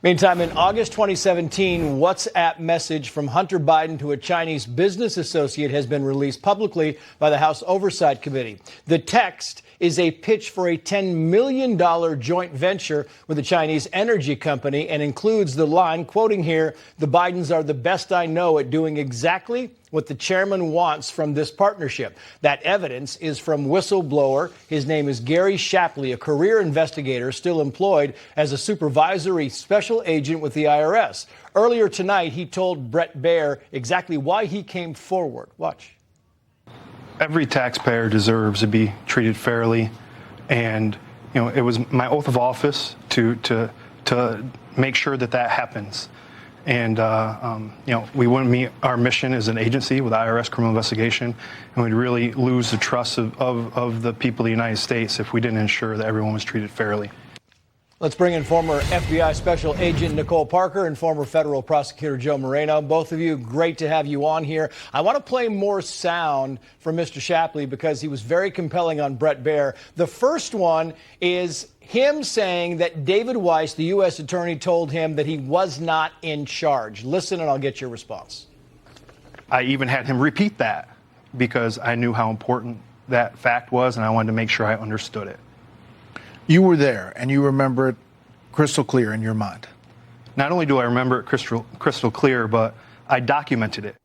Meantime, in August 2017, WhatsApp message from Hunter Biden to a Chinese business associate has been released publicly by the House Oversight Committee. The text is a pitch for a $10 million joint venture with a Chinese energy company and includes the line, quoting here, "The Bidens are the best I know at doing exactly what the chairman wants from this partnership." That evidence is from whistleblower. His name is Gary Shapley, a career investigator still employed as a supervisory special agent with the IRS. Earlier tonight, he told Bret Baier exactly why he came forward. Watch. Every taxpayer deserves to be treated fairly, and it was my oath of office to make sure that happens. And we wouldn't meet our mission as an agency with IRS criminal investigation, and we'd really lose the trust of the people of the United States if we didn't ensure that everyone was treated fairly. Let's bring in former FBI Special Agent Nicole Parker and former federal prosecutor Joe Moreno. Both of you, great to have you on here. I want to play more sound from Mr. Shapley because he was very compelling on Bret Baier. The first one is him saying that David Weiss, the U.S. attorney, told him that he was not in charge. Listen and I'll get your response. I even had him repeat that because I knew how important that fact was and I wanted to make sure I understood it. You were there, and you remember it crystal clear in your mind. Not only do I remember it crystal clear, but I documented it.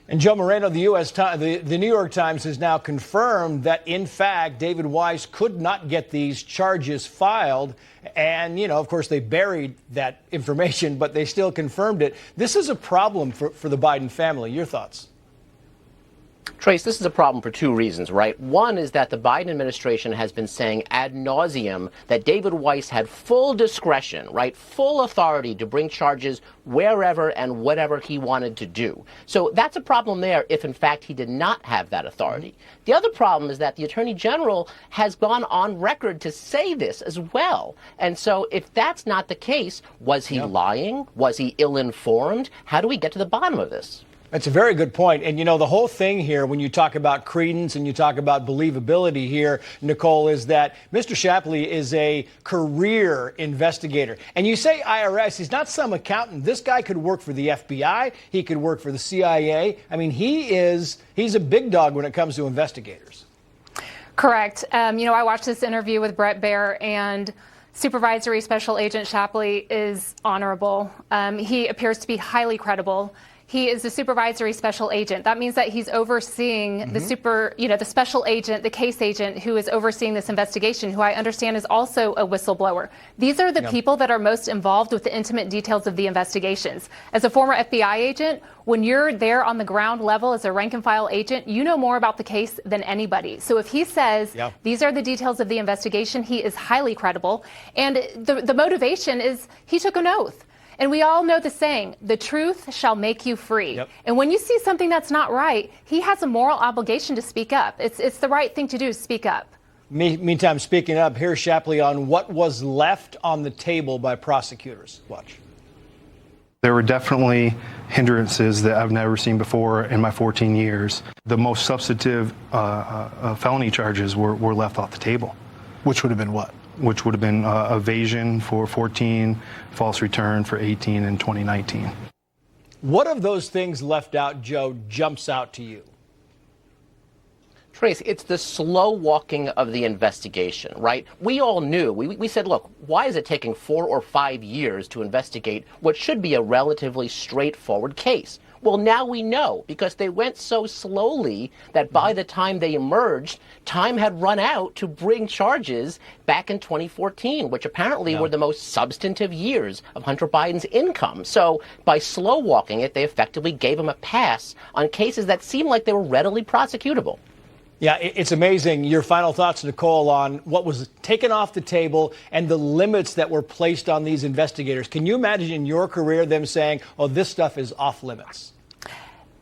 And Joe Moreno, the New York Times has now confirmed that, in fact, David Weiss could not get these charges filed. And, of course, they buried that information, but they still confirmed it. This is a problem for the Biden family. Your thoughts? Trace, this is a problem for two reasons, right? One is that the Biden administration has been saying ad nauseum that David Weiss had full discretion, right, full authority to bring charges wherever and whatever he wanted to do. So that's a problem there if, in fact, he did not have that authority. The other problem is that the Attorney General has gone on record to say this as well. And so if that's not the case, was he lying? Was he ill-informed? How do we get to the bottom of this? That's a very good point. And, the whole thing here, when you talk about credence and you talk about believability here, Nicole, is that Mr. Shapley is a career investigator. And you say IRS, he's not some accountant. This guy could work for the FBI. He could work for the CIA. I mean, he's a big dog when it comes to investigators. Correct. I watched this interview with Bret Baier, and Supervisory Special Agent Shapley is honorable. He appears to be highly credible. He is the supervisory special agent. That means that he's overseeing the special agent, the case agent who is overseeing this investigation, who I understand is also a whistleblower. These are the people that are most involved with the intimate details of the investigations. As a former FBI agent, when you're there on the ground level as a rank and file agent, you know more about the case than anybody. So if he says these are the details of the investigation, he is highly credible. And the motivation is he took an oath. And we all know the saying, the truth shall make you free. Yep. And when you see something that's not right, he has a moral obligation to speak up. It's the right thing to do, speak up. Meantime, speaking up, here's Shapley on what was left on the table by prosecutors. Watch. There were definitely hindrances that I've never seen before in my 14 years. The most substantive felony charges were left off the table. Which would have been what? Which would have been evasion for 14, false return for 18 and 2019. What of those things left out, Joe, jumps out to you? Trace, it's the slow walking of the investigation, right? We all knew. We said, look, why is it taking 4 or 5 years to investigate what should be a relatively straightforward case? Well, now we know, because they went so slowly that by the time they emerged, time had run out to bring charges back in 2014, which apparently were the most substantive years of Hunter Biden's income. So by slow walking it, they effectively gave him a pass on cases that seemed like they were readily prosecutable. Yeah, it's amazing. Your final thoughts, Nicole, on what was taken off the table and the limits that were placed on these investigators. Can you imagine in your career them saying, oh, this stuff is off limits?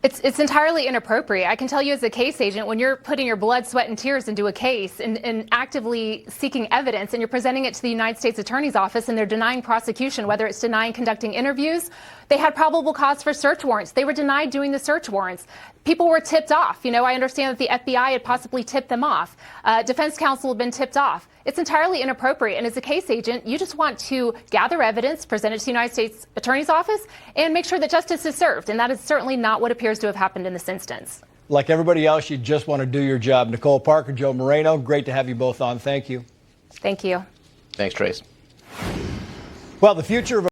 It's entirely inappropriate. I can tell you as a case agent, when you're putting your blood, sweat, and tears into a case and actively seeking evidence, and you're presenting it to the United States Attorney's Office and they're denying prosecution, whether it's denying conducting interviews, they had probable cause for search warrants. They were denied doing the search warrants. People were tipped off. I understand that the FBI had possibly tipped them off. Defense counsel had been tipped off. it's entirely inappropriate. And as a case agent, you just want to gather evidence, present it to the United States Attorney's Office, and make sure that justice is served. And that is certainly not what appears to have happened in this instance. Like everybody else, you just want to do your job. Nicole Parker, Joe Moreno, great to have you both on. Thank you. Thank you. Thanks, Trace. Well, the future of